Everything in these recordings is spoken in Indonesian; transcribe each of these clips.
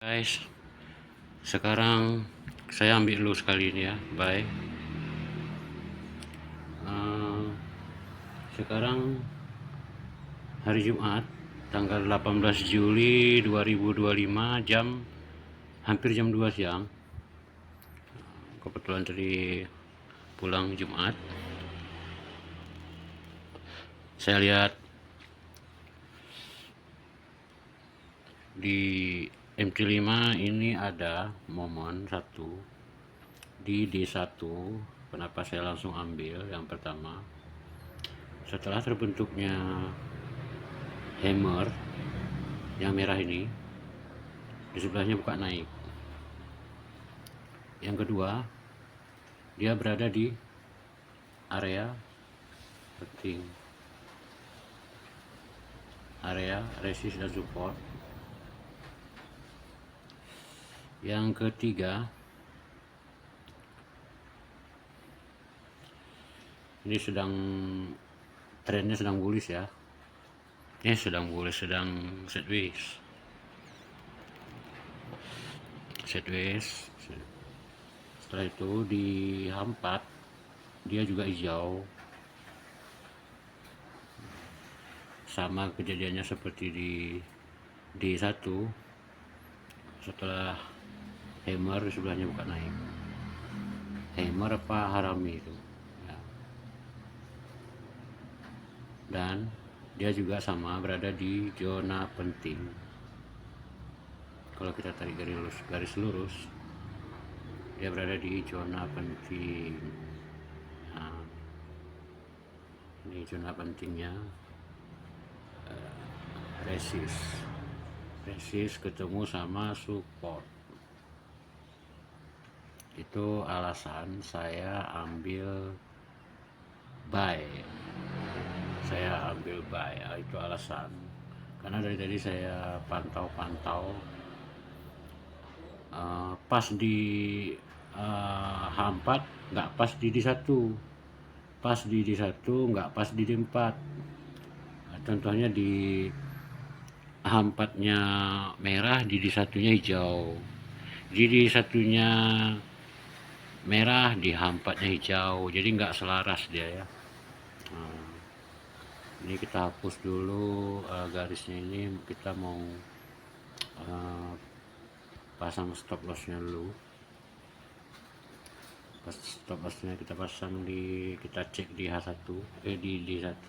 Guys, sekarang saya ambil lu sekali ini ya, bye. Sekarang hari Jumat, tanggal 18 Juli 2025, hampir jam 2 siang. Kebetulan tadi pulang Jumat. Saya lihat di MT5 ini ada momen satu di D1. Kenapa saya langsung ambil yang pertama? Setelah terbentuknya hammer yang merah ini, di sebelahnya buka naik. Yang kedua, dia berada di area penting, area resist dan support. Yang ketiga, ini trennya sedang bullish ya, sedang sideways. Setelah itu dihampat, dia juga hijau, sama kejadiannya seperti di D1. Setelah hammer, sebelahnya buka naik. Hammer apa harami itu ya. Dan dia juga sama berada di zona penting. Kalau kita tarik garis lurus, dia berada di zona penting. Nah, ini zona pentingnya, resist ketemu sama support. Itu alasan saya ambil buy. Itu alasan, karena dari tadi saya pantau pas di H4 nggak pas di D1, pas di D1 nggak pas di D4. Contohnya di H4 nya merah, di D1 nya hijau, di D1 nya merah, di H4 nya hijau, jadi nggak selaras dia ya. Ini kita hapus dulu garisnya. Ini kita mau pasang stop lossnya dulu. Pas stop lossnya kita pasang kita cek di H1, di D1.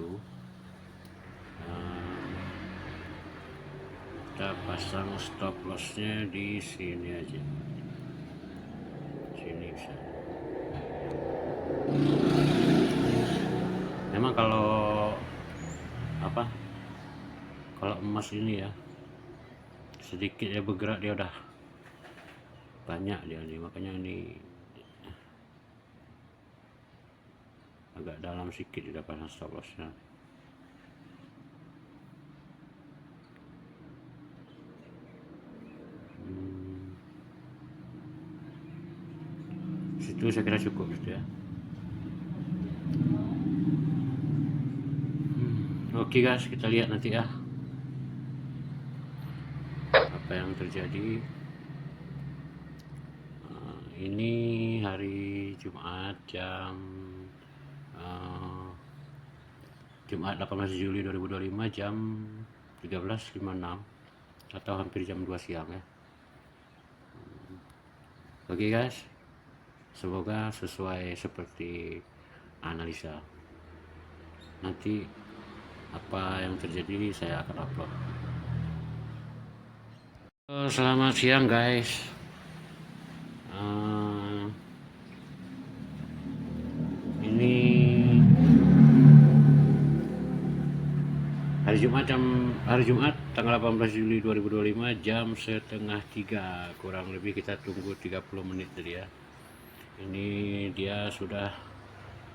Kita pasang stop lossnya di sini aja, sini bisa. Memang kalau emas ini ya, sedikit ya bergerak dia udah banyak dia nih, makanya ini agak dalam sedikit udah pasang stop lossnya. Situ saya kira cukup gitu ya. Oke guys, kita lihat nanti ya apa yang terjadi. Ini hari Jumat, Jumat 18 Juli 2025, jam 13.56 atau hampir jam 2 siang ya. Oke guys, semoga sesuai seperti analisa. Nanti apa yang terjadi saya akan upload. Selamat siang guys. Ini hari Jumat tanggal 18 Juli 2025, jam 2:30 kurang lebih. Kita tunggu 30 menit tadi ya. Ini dia sudah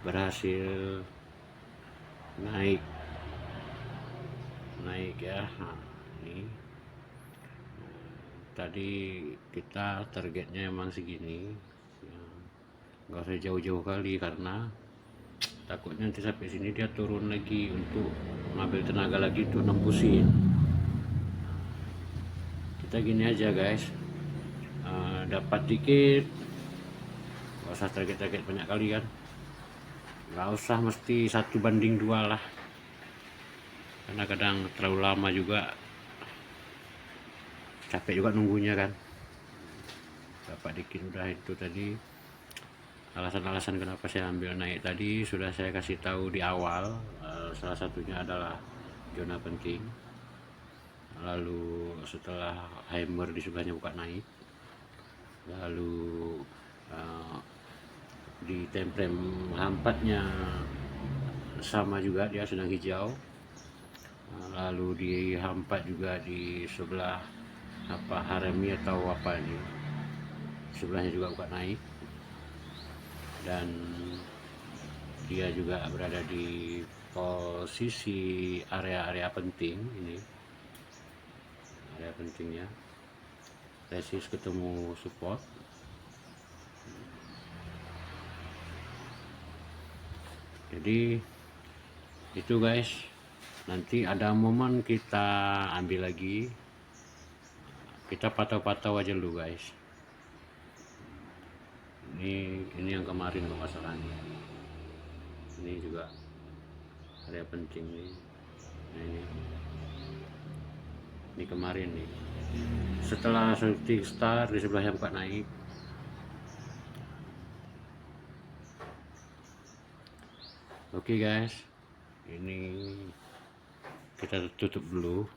berhasil naik ya. Nah, ini tadi kita targetnya emang segini ya, nggak usah jauh-jauh kali, karena takutnya nanti sampai sini dia turun lagi untuk ngambil tenaga lagi untuk nembusin. Kita gini aja guys, dapat dikit, nggak usah target-target banyak kali kan, nggak usah mesti 1:2 lah, karena kadang terlalu lama juga capek juga nunggunya kan. Dapat dikit udah. Itu tadi alasan-alasan kenapa saya ambil naik tadi sudah saya kasih tahu di awal. Salah satunya adalah zona penting, lalu setelah hammer di sebelahnya buka naik, lalu di temprem hampatnya sama juga, dia sedang hijau, lalu di hampat juga di sebelah apa haremi atau apa ini, sebelahnya juga buka naik, dan dia juga berada di posisi area-area penting. Ini area pentingnya, resist ketemu support. Jadi itu guys, nanti ada momen kita ambil lagi, kita patau-patau aja dulu guys. Ini yang kemarin kalau masalahnya, ini juga area penting nih. Ini kemarin nih, setelah shooting star di sebelah yang buka naik. Oke guys, ini kita tutup dulu.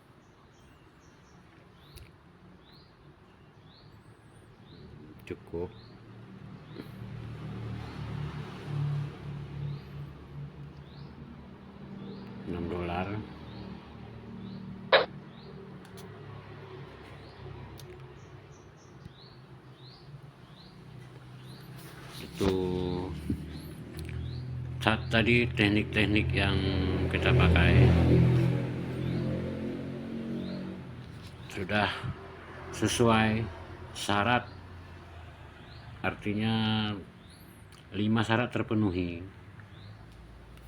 Cukup. $6. Itu tadi teknik-teknik yang kita pakai sudah sesuai syarat, artinya 5 syarat terpenuhi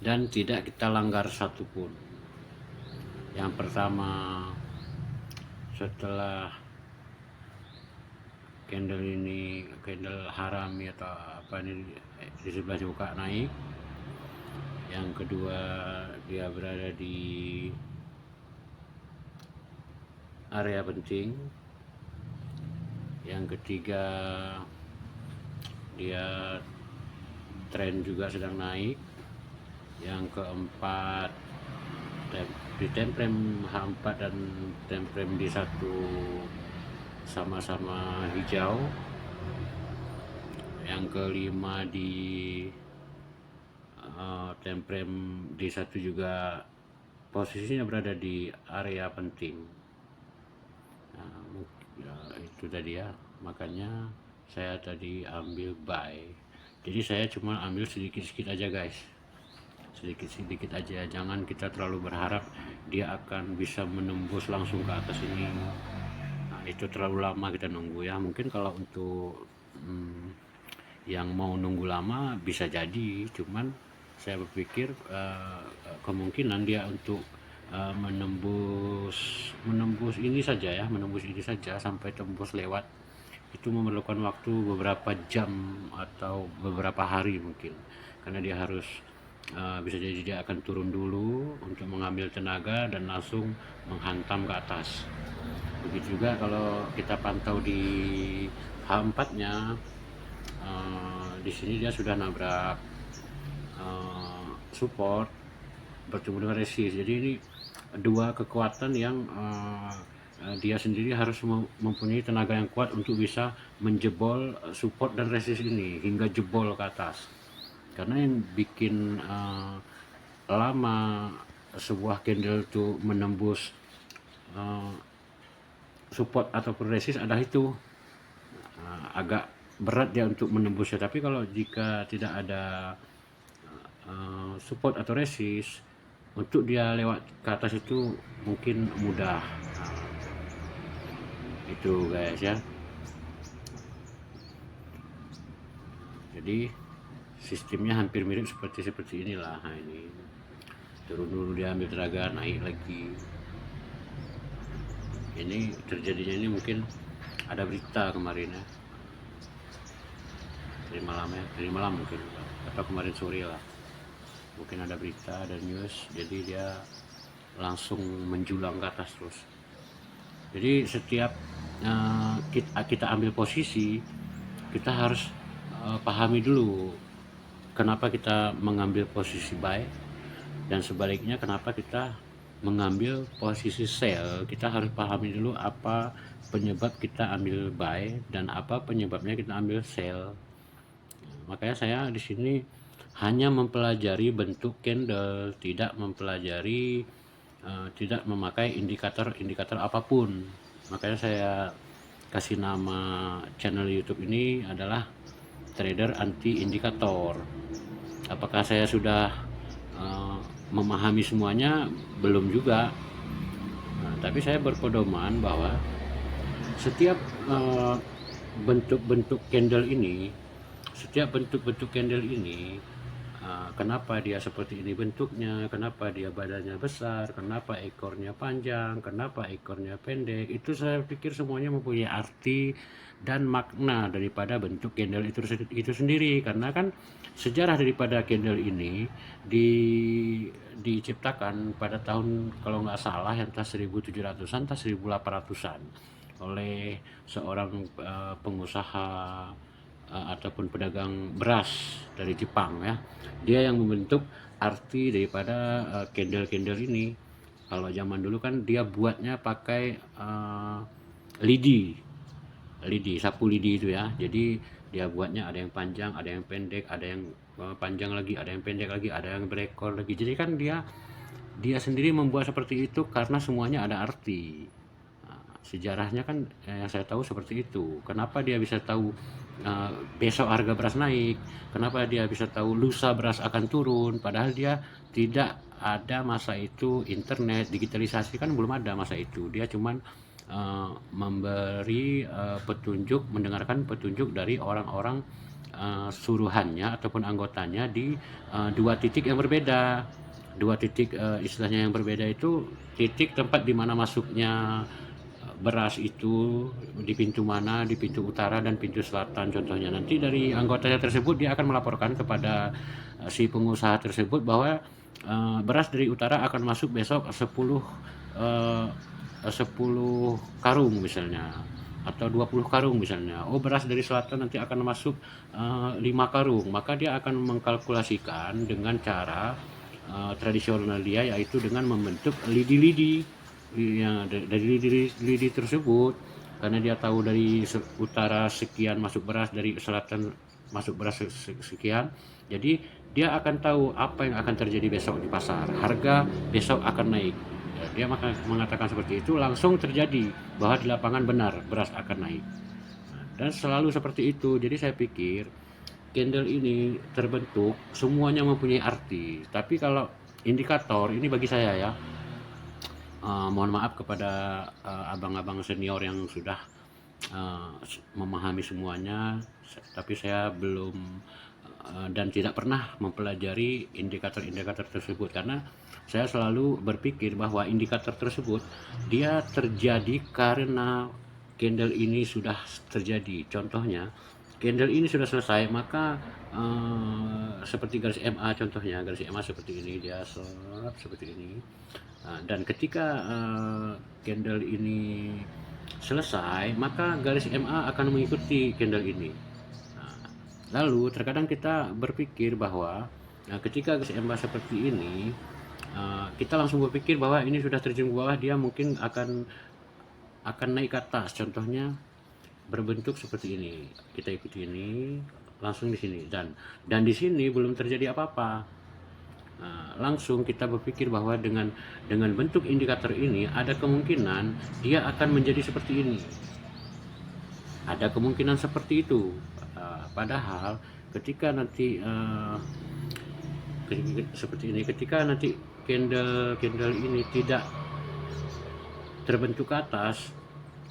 dan tidak kita langgar satupun. Yang pertama, setelah candle ini, candle harami atau apa ini di sebelah buka naik. Yang kedua, dia berada di area penting. Yang ketiga, dia tren juga sedang naik. Yang keempat, di temprem H4 dan temprem D1 sama-sama hijau. Yang kelima, di temprem D1 juga posisinya berada di area penting. Itu tadi ya, makanya saya tadi ambil buy. Jadi saya cuma ambil sedikit-sedikit aja guys, sedikit-sedikit aja, jangan kita terlalu berharap dia akan bisa menembus langsung ke atas ini. Itu terlalu lama kita nunggu ya. Mungkin kalau untuk yang mau nunggu lama bisa jadi, cuman saya berpikir kemungkinan dia untuk menembus ini saja ya, menembus ini saja sampai tembus lewat itu memerlukan waktu beberapa jam atau beberapa hari mungkin, karena dia harus bisa jadi dia akan turun dulu untuk mengambil tenaga dan langsung menghantam ke atas. Begitu juga kalau kita pantau di H4-nya, di sini dia sudah nabrak support bertemu dengan resist. Jadi ini dua kekuatan yang dia sendiri harus mempunyai tenaga yang kuat untuk bisa menjebol support dan resist ini hingga jebol ke atas. Karena yang bikin lama sebuah candle itu menembus support ataupun resist adalah itu agak berat dia untuk menembusnya. Tapi kalau jika tidak ada support atau resist, untuk dia lewat ke atas itu mungkin mudah. Itu guys ya. Jadi sistemnya hampir mirip seperti inilah. Nah, ini turun dulu, dia ambil tenaga, naik lagi. Ini terjadinya ini mungkin ada berita kemarin ya, tadi malam mungkin, atau kemarin sore lah, mungkin ada berita, ada news, jadi dia langsung menjulang ke atas terus. Jadi setiap kita ambil posisi, kita harus pahami dulu kenapa kita mengambil posisi buy, dan sebaliknya kenapa kita mengambil posisi sell. Kita harus pahami dulu apa penyebab kita ambil buy dan apa penyebabnya kita ambil sell. Makanya saya di sini hanya mempelajari bentuk candle, tidak mempelajari tidak memakai indikator apapun. Makanya saya kasih nama channel YouTube ini adalah Trader Anti Indikator. Apakah saya sudah memahami semuanya? Belum juga. Tapi saya berpedoman bahwa setiap bentuk-bentuk candle ini, kenapa dia seperti ini bentuknya, kenapa dia badannya besar, kenapa ekornya panjang, kenapa ekornya pendek, itu saya pikir semuanya mempunyai arti dan makna daripada bentuk candle itu sendiri. Karena kan sejarah daripada candle ini diciptakan pada tahun, kalau nggak salah, entah 1700-an entah 1800-an oleh seorang pengusaha ataupun pedagang beras dari Jepang ya. Dia yang membentuk arti daripada candle ini. Kalau zaman dulu kan dia buatnya pakai lidi, sapu lidi itu ya. Jadi dia buatnya ada yang panjang, ada yang pendek, ada yang panjang lagi, ada yang pendek lagi, ada yang berekor lagi. Jadi kan dia sendiri membuat seperti itu karena semuanya ada arti. Sejarahnya kan yang saya tahu seperti itu. Kenapa dia bisa tahu besok harga beras naik, kenapa dia bisa tahu lusa beras akan turun, padahal dia tidak ada masa itu internet, digitalisasi kan belum ada masa itu. Dia cuman memberi petunjuk, mendengarkan petunjuk dari orang-orang suruhannya ataupun anggotanya di dua titik yang berbeda. Dua titik istilahnya yang berbeda itu titik tempat di mana masuknya beras itu, di pintu mana, di pintu utara dan pintu selatan contohnya. Nanti dari anggotanya tersebut dia akan melaporkan kepada si pengusaha tersebut bahwa beras dari utara akan masuk besok 10 karung misalnya, atau 20 karung misalnya. Oh, beras dari selatan nanti akan masuk 5 karung. Maka dia akan mengkalkulasikan dengan cara tradisional dia, yaitu dengan membentuk lidi-lidi ya, dari lidi tersebut. Karena dia tahu dari utara sekian masuk beras, dari selatan masuk beras sekian, jadi dia akan tahu apa yang akan terjadi besok di pasar, harga besok akan naik ya. Dia mengatakan seperti itu, langsung terjadi bahwa di lapangan benar beras akan naik. Dan selalu seperti itu. Jadi saya pikir candle ini terbentuk semuanya mempunyai arti. Tapi kalau indikator ini bagi saya ya, mohon maaf kepada abang-abang senior yang sudah memahami semuanya, tapi saya belum dan tidak pernah mempelajari indikator-indikator tersebut, karena saya selalu berpikir bahwa indikator tersebut dia terjadi karena candle ini sudah terjadi. Contohnya candle ini sudah selesai, maka seperti garis MA, contohnya garis MA seperti ini, dia seperti ini. Dan ketika candle ini selesai, maka garis MA akan mengikuti candle ini. Lalu terkadang kita berpikir bahwa ketika garis MA seperti ini, kita langsung berpikir bahwa ini sudah terjun ke bawah, dia mungkin akan naik ke atas. Contohnya berbentuk seperti ini, kita ikuti ini langsung di sini, dan di sini belum terjadi apa-apa. Langsung kita berpikir bahwa dengan bentuk indikator ini ada kemungkinan dia akan menjadi seperti ini, ada kemungkinan seperti itu. Padahal ketika nanti seperti ini, ketika nanti candle ini tidak terbentuk ke atas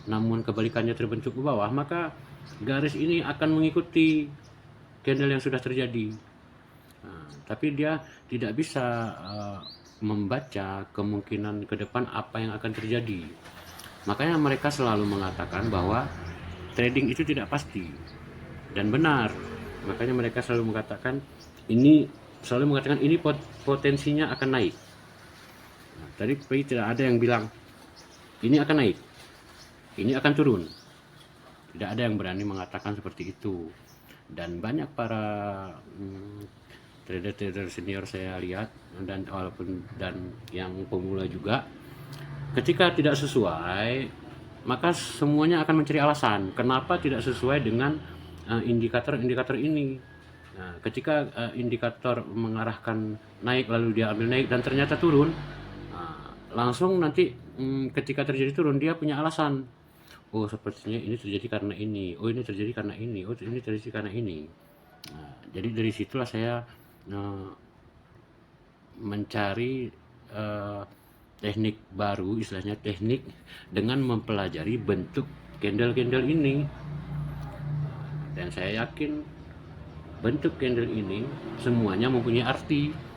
namun kebalikannya terbentuk ke bawah, maka garis ini akan mengikuti candle yang sudah terjadi. Tapi dia tidak bisa membaca kemungkinan ke depan apa yang akan terjadi. Makanya mereka selalu mengatakan bahwa trading itu tidak pasti. Dan benar, Makanya mereka selalu mengatakan ini potensinya akan naik. Nah, tadi tidak ada yang bilang ini akan naik, ini akan turun. Tidak ada yang berani mengatakan seperti itu. Dan banyak para trader-trader senior saya lihat, dan yang pemula juga, ketika tidak sesuai, maka semuanya akan mencari alasan kenapa tidak sesuai dengan indikator-indikator ini. Nah, ketika indikator mengarahkan naik lalu dia ambil naik dan ternyata turun, langsung nanti ketika terjadi turun dia punya alasan. Oh, sepertinya ini terjadi karena ini. Oh, ini terjadi karena ini. Oh, ini terjadi karena ini. Nah, jadi dari situlah saya mencari teknik baru, istilahnya teknik dengan mempelajari bentuk candle-candle ini. Dan saya yakin bentuk candle ini semuanya mempunyai arti.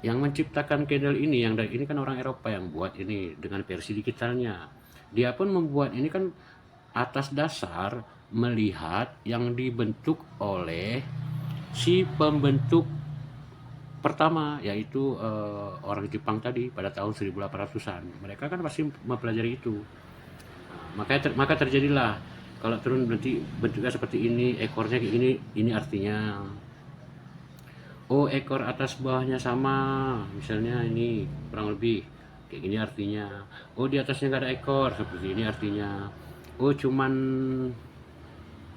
Yang menciptakan candle ini, ini kan orang Eropa yang buat ini dengan versi digitalnya. Dia pun membuat ini kan atas dasar melihat yang dibentuk oleh si pembentuk pertama, yaitu orang Jepang tadi pada tahun 1800-an. Mereka kan pasti mempelajari itu. Maka terjadilah kalau turun berarti bentuknya seperti ini, ekornya kayak ini artinya. Oh, ekor atas bawahnya sama, misalnya ini kurang lebih kayak gini artinya. Oh, di atasnya nggak ada ekor, seperti ini artinya. Oh,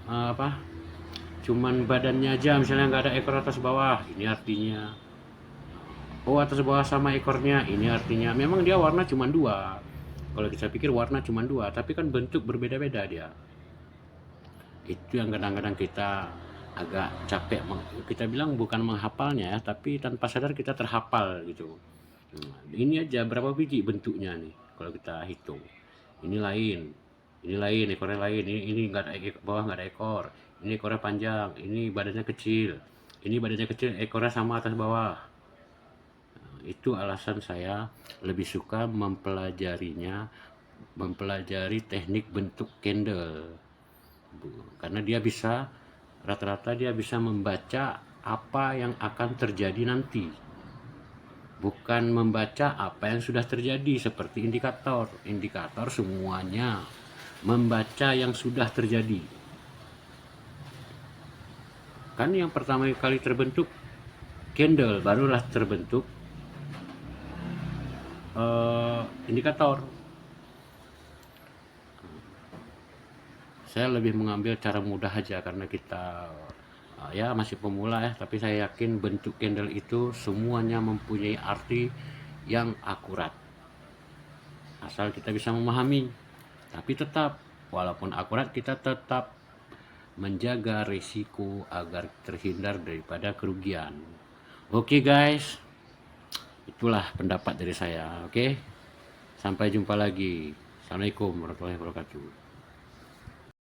apa? Cuman badannya aja, misalnya nggak ada ekor atas bawah, ini artinya. Oh, atas bawah sama ekornya, ini artinya. Memang dia warna cuma dua. Kalau kita pikir warna cuma dua, tapi kan bentuk berbeda-beda dia. Itu yang kadang-kadang kita agak capek, kita bilang bukan menghafalnya ya, tapi tanpa sadar kita terhafal gitu. Ini aja berapa biji bentuknya nih kalau kita hitung. Ini lain, ekornya lain, ini nggak ada bawah, nggak ada ekor, ini ekornya panjang, ini badannya kecil, ekornya sama atas bawah. Itu alasan saya lebih suka mempelajari teknik bentuk candle, karena rata-rata dia bisa membaca apa yang akan terjadi nanti, bukan membaca apa yang sudah terjadi seperti indikator semuanya membaca yang sudah terjadi. Kan yang pertama kali terbentuk candle, barulah terbentuk indikator. Saya lebih mengambil cara mudah aja karena kita ya masih pemula ya, tapi saya yakin bentuk candle itu semuanya mempunyai arti yang akurat, asal kita bisa memahami. Tapi tetap, walaupun akurat, kita tetap menjaga risiko agar terhindar daripada kerugian. Oke guys, itulah pendapat dari saya. Oke, sampai jumpa lagi. Assalamualaikum warahmatullahi wabarakatuh.